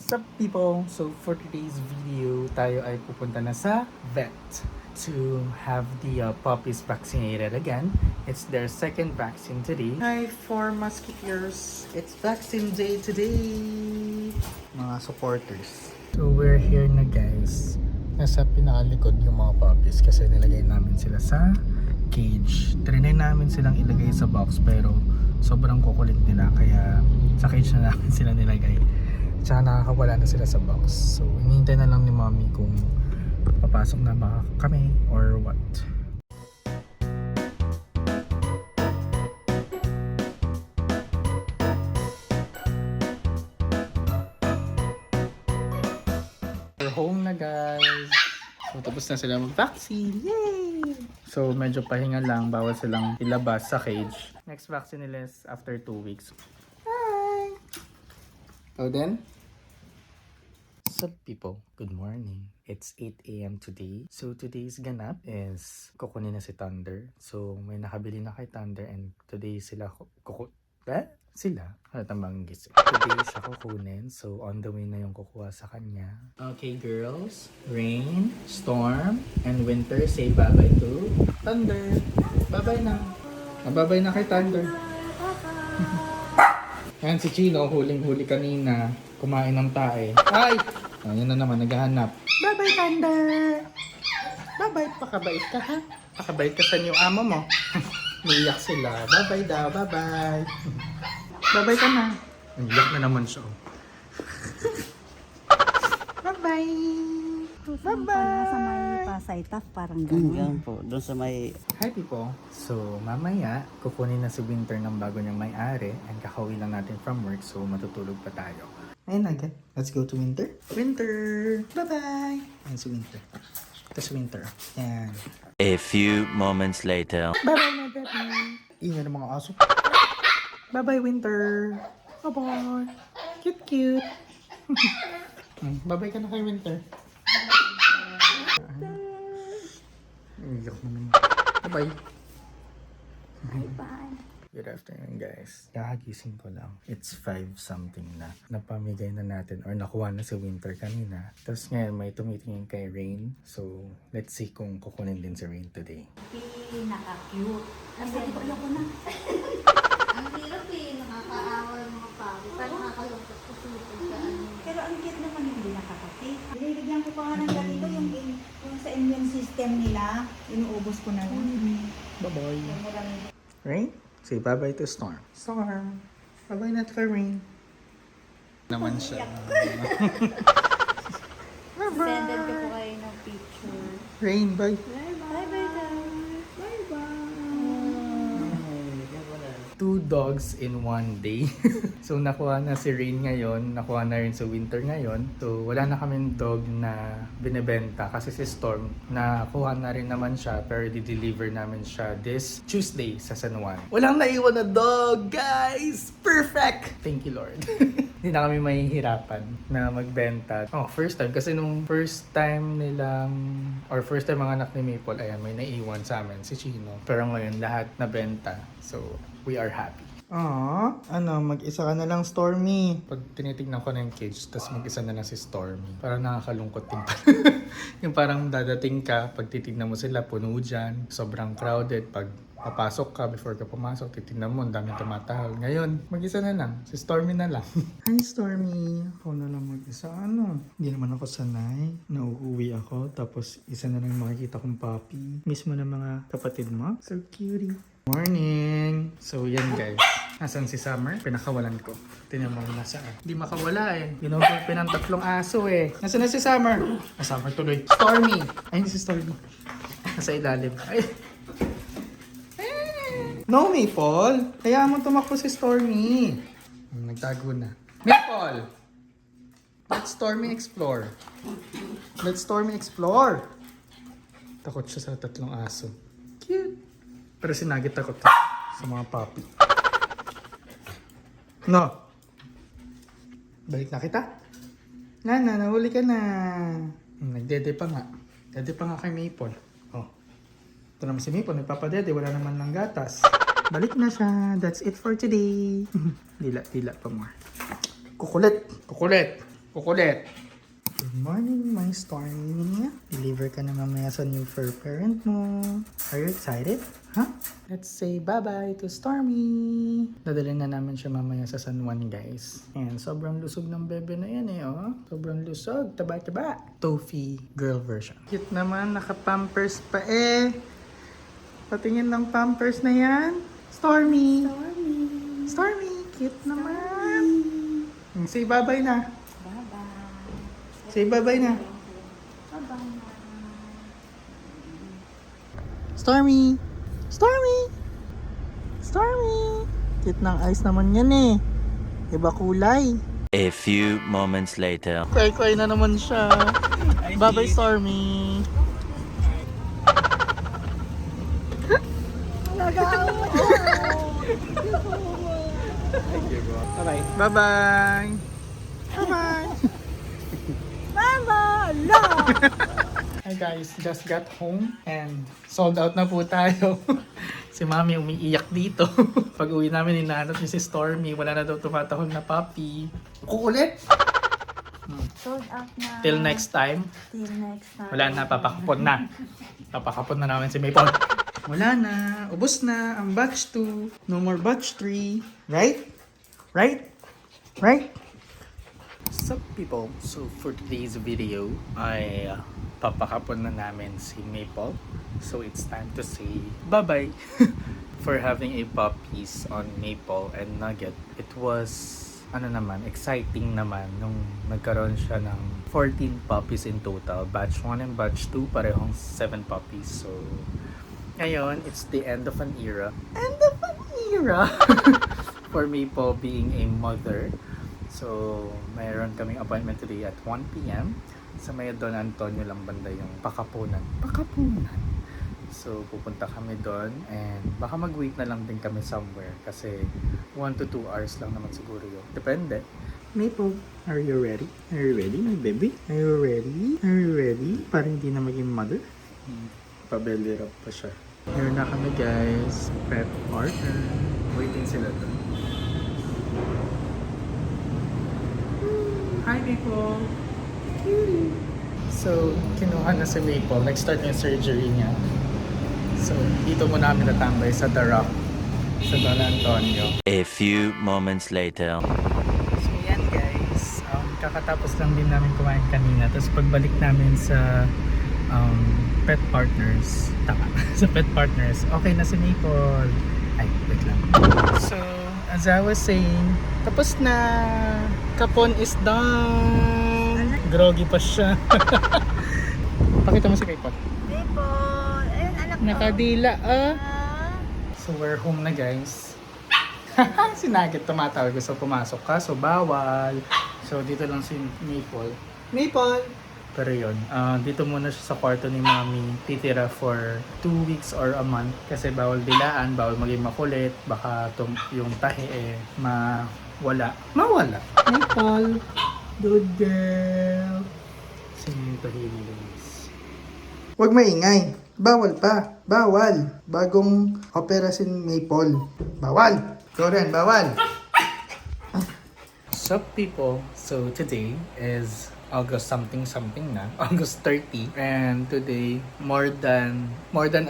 Sup people? So for today's video, tayo ay pupunta na sa vet to have the puppies vaccinated again. It's their second vaccine today. Hi for musketeers! It's vaccine day today! Mga supporters. So we're here na guys. Nasa pinakalikod yung mga puppies kasi nilagay namin sila sa cage. Trinay namin silang ilagay sa box pero sobrang kukulit nila kaya sa cage na namin sila nilagay. Tsaka nakakawala na sila sa box. So hinihintay na lang ni mommy kung papasok na ba kami or what. We're home na guys. So tapos na sila mag-vaccine. Yay! So medyo pahinga lang. Bawal silang ilabas sa cage. Next vaccine nila is after 2 weeks. Hi! So then, sup people? Good morning. It's 8 a.m. today. So today's ganap is kukunin na si Thunder. So may nakabili na kay Thunder and today sila sila halatang gising. Today siya kukunin. So on the way na yung kukuha sa kanya. Okay girls, Rain, Storm, and Winter say bye-bye to Thunder. Bye-bye na. Bye-bye na kay Thunder. Yan si Chino, huling-huli kanina. Kumain ng tae. Ay! Oh, yun na naman, naghahanap. Bye-bye, Thunder! Bye-bye, pakabait ka ha? Pakabait ka sa new amo mo. Naiyak sila. Bye-bye daw, bye-bye. Bye-bye ka na. Naiyak na naman siya. Bye-bye! Bye-bye! Sa may Pasay Taf, parang gano'n. Yan po, doon sa may... Hi people! So mamaya, kukunin na si Winter ng bago niyang may-ari and kakauwi lang natin from work so matutulog pa tayo. Ayun agad. Let's go to Winter. Winter! Bye-bye! Ayun si Winter. Ito si Winter. Yan. A few moments later. Bye-bye my baby! Ingay ng mga aso. Bye-bye Winter! Bye-bye! Cute-cute! Bye-bye ka na kay Winter. Iyak naman. Bye-bye. Bye-bye. Good afternoon guys. Kakagising ko lang. It's 5 something na. Napamigay na natin or nakuha na si Winter kanina. Tapos ngayon may tumitingin kay Rain. So let's see kung kukunin din si Rain today. Pinaka-cute. Kasi ko ayoko na. Ang hirap eh, nakakaawa yung mga pari. Parang nakakalungkot ko Pero ang cute naman hindi nakakapit. Binibigyan ko pa nga ng ganito yung sa immune system nila. Inuubos ko na lang. Bye-bye. Rain? Say bye-bye to Storm. Storm! Bye-bye na kay Rain. Naman siya. Sended ko po kayo ng picture. Rain, bye! Bye-bye guys. Bye-bye. 2 dogs in 1 day. So nakuha na si Rain ngayon, nakuha na rin si Winter ngayon. So wala na kaming dog na binebenta kasi si Storm nakuha na rin naman siya pero di-deliver namin siya this Tuesday sa San Juan. Walang naiwan na dog, guys! Perfect! Thank you Lord. Hindi na kami mahihirapan na magbenta. Oh, first time kasi nung first time nilang or first time mga anak ni Maple, ayan, may naiwan sa amin si Chino. Pero ngayon lahat nabenta. So we are happy. Mag-isa ka na lang, Stormy. Pag tinitignan ko na yung cage, tapos mag-isa na lang si Stormy. Parang nakakalungkot din pala. Yung parang dadating ka, pag titignan mo sila, puno dyan. Sobrang crowded. Pag papasok ka, before ka pumasok, titignan mo, ang daming tumatahol. Ngayon, mag-isa na lang. Si Stormy na lang. Hi, Stormy. Ako na lang mag-isa. Hindi naman ako sanay. Nauuwi ako, tapos isa na lang makikita kong puppy. Miss mo na mga kapatid mo. So cutie. Morning! So yan guys, nasan si Summer? Pinakawalan ko. Tingnan mo nasaan. Hindi makawala eh. Ginugulpin ng 3 aso eh. Nasaan na si Summer? Summer tuloy. Stormy! Ay, hindi si Stormy. Nasa ilalim. Ay! No, Maple! Kaya mo tumakbo si Stormy. Nagtago na. Maple! Let's Stormy explore. Let's Stormy explore! Takot siya sa 3 aso. Cute! Pero sinagit ako sa mga puppy. No. Balik na kita. Nahuli ka na. Nagdede pa nga. Dede pa nga kay Maple. Oh. Ito naman si Maple, nagpapadede. Wala naman ng gatas. Balik na siya. That's it for today. Dila pa more. Kukulit. Kukulit. Good morning, my Stormy. Deliver ka na mamaya sa new fur parent mo. Are you excited? Huh? Let's say bye-bye to Stormy. Dadalhin na namin siya mamaya sa San Juan, guys. And sobrang lusog ng bebe na yan eh, oh. Sobrang lusog. Taba-taba. Toffee girl version. Cute naman. Naka-pampers pa eh. Patingin ng pampers na yan. Stormy. Stormy. Cute naman. Say bye-bye na. Say bye-bye na. Stormy! Stormy! Stormy! Cute ng eyes naman yan eh. Iba kulay. A few moments later. Kway-kway na naman siya. Bye-bye, Stormy! Bye-bye. Bye-bye! Bye-bye! Hi guys, just got home and sold out na po tayo. Si Mami umiiyak dito. Pag uwi namin, hinahanap niya si Stormy. Wala na daw tumatahol na puppy. Kukulit! Sold out na. Till next time. Till next time. Wala na, papakapon na. Papakapon na namin si Maple. Wala na, ubos na ang batch 2. No more batch 3. Right? Right? Right? What's up people? So for today's video ay papakapon na namin si Maple. So it's time to say bye-bye for having a puppies on Maple and Nugget. It was exciting naman nung nagkaroon siya ng 14 puppies in total. Batch 1 and batch 2 parehong 7 puppies. So ngayon, it's the end of an era. End of an era! For Maple being a mother. So, mayroon kaming appointment today at 1 p.m. sa may Don Antonio lang banda yung Pakapunan. Pakapunan. So, pupunta kami doon and baka mag-wait na lang din kami somewhere kasi 1 to 2 hours lang naman siguro yun. Depende. Maple, are you ready? Are you ready, my baby? Are you ready? Are you ready? Para hindi na maging mother? Pa-belly rub pa siya. Here na kami guys. Pet partner. Waiting sila doon. Hi, Maple! So, kinuha na si Maple. Nag-start na yung surgery niya. So, dito mo namin natambay sa The Rock, sa Don Antonio. A few moments later. So, yan guys. Kakatapos lang din namin kumain kanina. Tapos pagbalik namin sa Pet Partners. Tama. Sa Pet Partners. Okay na si Maple. Ay, wait lang. So, as I was saying, tapos na. Kapon is done. Groggy pa siya. Pakita mo si Maple. Maple! Ayun, anak ko. Nakadila So we're home na guys. Si Nugget tumatawag, gusto pumasok ka, so bawal. So dito lang si Maple. Maple! Pero yun, dito muna siya sa kwarto ni Mami titira for 2 weeks or a month. Kasi bawal dilaan, bawal maging makulit. Baka yung tahi mawala. Maple! Good girl! Sino yung tahi ni Luis? Huwag maingay. Bawal pa. Bawal. Bagong opera si Maple. Bawal. Korean, bawal. What's up people? So today is August something na. August 30. And today, more than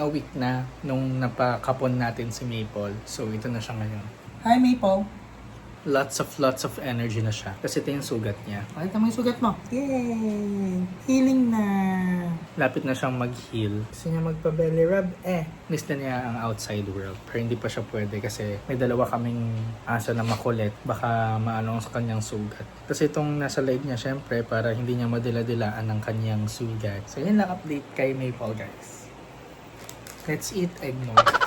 a week na nung napakapon natin si Maple. So ito na siya ngayon. Hi Maple! Lots of energy na siya. Kasi ito yung sugat niya. Pakita mo yung sugat mo. Yay! Healing na! Lapit na siyang mag-heal. Gusto niya magpa-belly rub? Miss na niya ang outside world. Pero hindi pa siya pwede kasi may dalawa kaming aso na makulit. Baka maano sa kanyang sugat. Kasi itong nasa live niya, syempre, para hindi niya madila-dilaan ang kanyang sugat. So yun lang update kay Maple, guys. Let's eat eggnog.